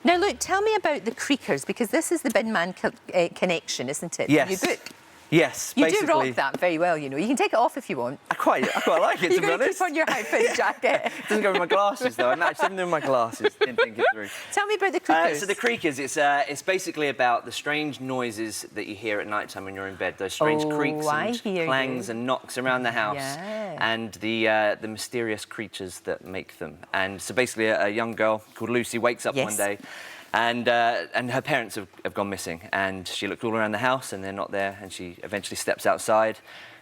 Now, look, tell me about the Creakers, because this is the bin man connection, isn't it? Yes. The new book. Yes, You basically. do rock that very well, you know. You can take it off if you want. I quite like it, to be honest. You're going to keep on your outfit jacket. It doesn't go with my glasses, though. I'm actually doing my glasses. Didn't think it through. Tell me about the Creakers. So the Creakers, it's basically about the strange noises that you hear at night time when you're in bed. Those strange creaks and clangs and knocks around the house, and the mysterious creatures that make them. And so basically, a young girl called Lucy wakes up one day. And her parents have gone missing, and she looked all around the house and they're not there, and she eventually steps outside,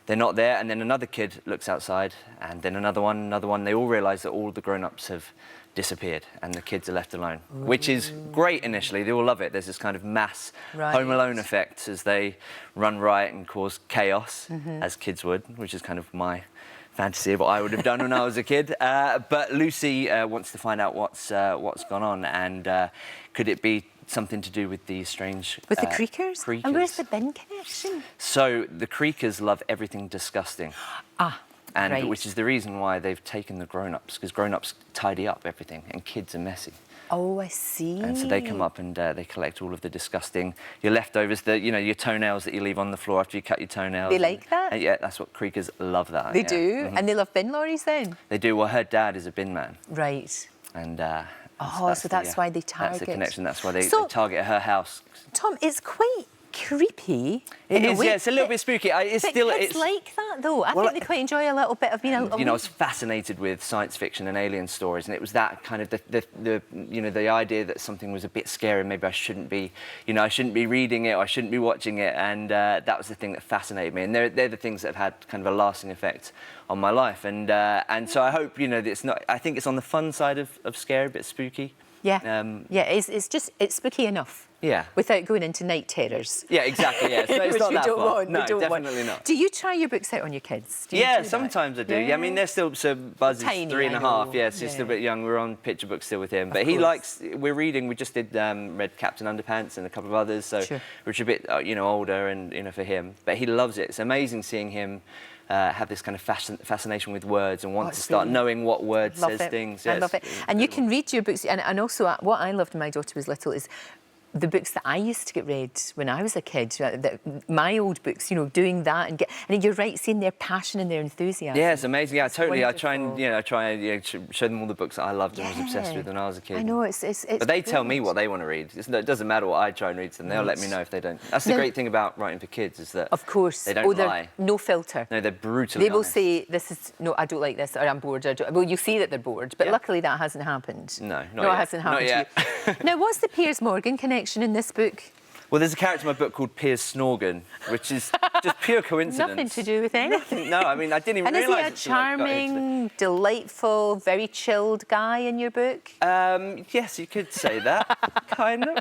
they're not there, and then another kid looks outside, and then another one, they all realise that all the grown-ups have disappeared and the kids are left alone, which is great initially, they all love it. There's this kind of mass Home Alone effect as they run riot and cause chaos, as kids would, which is kind of my fantasy of what I would have done when I was a kid. But Lucy wants to find out what's gone on, and could it be something to do with these strange... With the Creakers? And where's the bin connection? So the Creakers love everything disgusting. And which is the reason why they've taken the grown-ups, because grown-ups tidy up everything and kids are messy. Oh, I see. And so they come up and they collect all of the disgusting, your leftovers, your toenails that you leave on the floor after you cut your toenails. They like that? Yeah, that's what Creakers love that. They do? And they love bin lorries then? They do. Well, her dad is a bin man. Right. And so that's why they target. That's the connection. That's why they target her house. Tom, it's quite creepy. It is, yeah. It's a little bit spooky. It's like that, though. I think they quite enjoy a little bit of being a little... You know, I was fascinated with science fiction and alien stories, and it was that kind of the idea that something was a bit scary. Maybe I shouldn't be, I shouldn't be reading it, or I shouldn't be watching it, and that was the thing that fascinated me. And they're the things that have had kind of a lasting effect on my life. And so I hope that it's not. I think it's on the fun side of scary, a bit spooky. Yeah. It's spooky enough. Yeah. Without going into night terrors. Yeah, exactly, yeah. It's not that far. No, definitely not. Do you try your books out on your kids? Yeah, sometimes I do. Yeah, I mean, they're still, so Buzz is 3.5. Yeah, it's just a bit young. We're on picture books still with him. But he likes, we're reading, we just read Captain Underpants and a couple of others, so which are a bit, older and, for him. But he loves it. It's amazing seeing him have this kind of fascination with words and want to start knowing what word says things. I love it. And you can read your books, and also what I loved when my daughter was little is the books that I used to get read when I was a kid, my old books, doing that and you're right, seeing their passion and their enthusiasm. Yeah, it's amazing. Yeah, totally. Wonderful. I try and show them all the books that I loved and was obsessed with when I was a kid. I know it's but they tell me what they want to read. It doesn't matter what I try and read to them. They'll let me know if they don't. That's the great thing about writing for kids is that of course they don't lie. No filter. No, they're brutally They will honest. say this is I don't like this, or I'm bored. Well, you see that they're bored, but luckily that hasn't happened. No, it hasn't happened not to you. Now, what's the Piers Morgan connection in this book? Well, there's a character in my book called Piers Snorgan, which is just pure coincidence. Nothing to do with anything. No, I mean, I didn't even realise. And is he a charming, delightful, very chilled guy in your book? Yes, you could say that, kind of.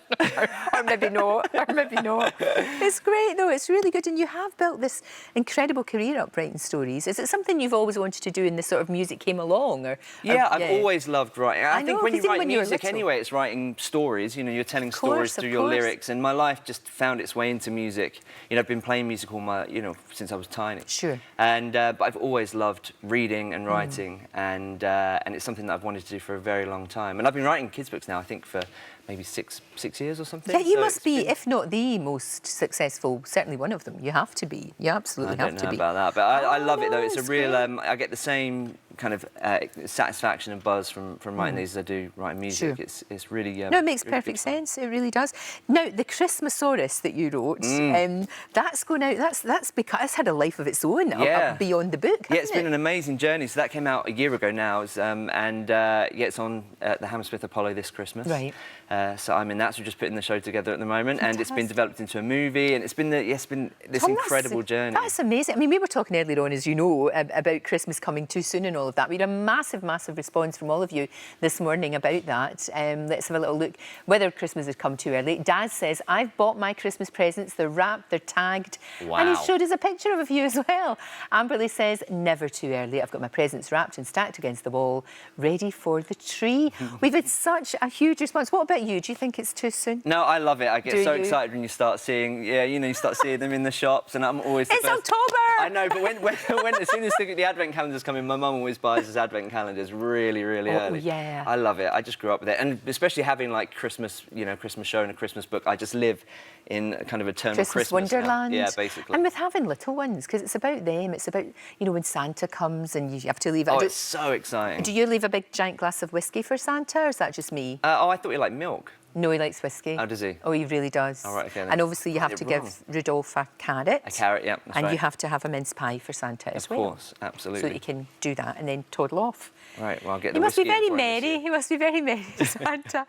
Or maybe not, It's great, though. It's really good. And you have built this incredible career up writing stories. Is it something you've always wanted to do and this sort of music came along? Yeah, I've always loved writing. I think when you write music little. Anyway, it's writing stories. You're telling stories through your lyrics. And my life just found its way into music. I've been playing music all my, since I was tiny. Sure. And but I've always loved reading and writing, and it's something that I've wanted to do for a very long time. And I've been writing kids' books now, I think, for maybe six years or something. Yeah, you must be, if not the most successful, certainly one of them. You have to be. You absolutely have to be. I don't know about that, but I love it though. It's a real. I get the same kind of satisfaction and buzz from writing these as I do writing music. Sure. It's really no, it makes perfect sense. It really does. Now, the Christmasaurus that you wrote, that's going out. That's because it's had a life of its own up beyond the book. Yeah, it's been an amazing journey. So that came out a year ago now, it's on the Hammersmith Apollo this Christmas. Right. So I'm in that. So we're just putting the show together at the moment, and it's been developed into a movie, and it's been this incredible journey. That's amazing. I mean, we were talking earlier on, as you know, about Christmas coming too soon and all of that. We had a massive response from all of you this morning about that. Let's have a little look whether Christmas has come too early. Daz says, I've bought my Christmas presents. They're wrapped, they're tagged. Wow. And he showed us a picture of a few as well. Amberley says, never too early. I've got my presents wrapped and stacked against the wall, ready for the tree. We've had such a huge response. What about you? Do you think it's too soon? No, I love it. I get so excited when you start seeing, you start seeing them in the shops, and I'm always. It's October. I know, but when as soon as the advent calendars come in, my mum always Christmas buys us advent calendars really, really early. Yeah. I love it. I just grew up with it, and especially having like Christmas, Christmas show and a Christmas book. I just live in kind of eternal Christmas Wonderland. now. Yeah, basically. And with having little ones, because it's about them. It's about when Santa comes and you have to leave. Oh, it's so exciting. Do you leave a big giant glass of whiskey for Santa, or is that just me? I thought you liked milk. No, he likes whiskey. Oh, does he? Oh, he really does. All right, okay. Then. And obviously you have to give Rudolph a carrot. A carrot, yeah, that's and right. you have to have a mince pie for Santa as well. Of course, absolutely. So that you can do that and then toddle off. Right, well, I'll get the He must be whiskey very merry. He must be very merry, Santa.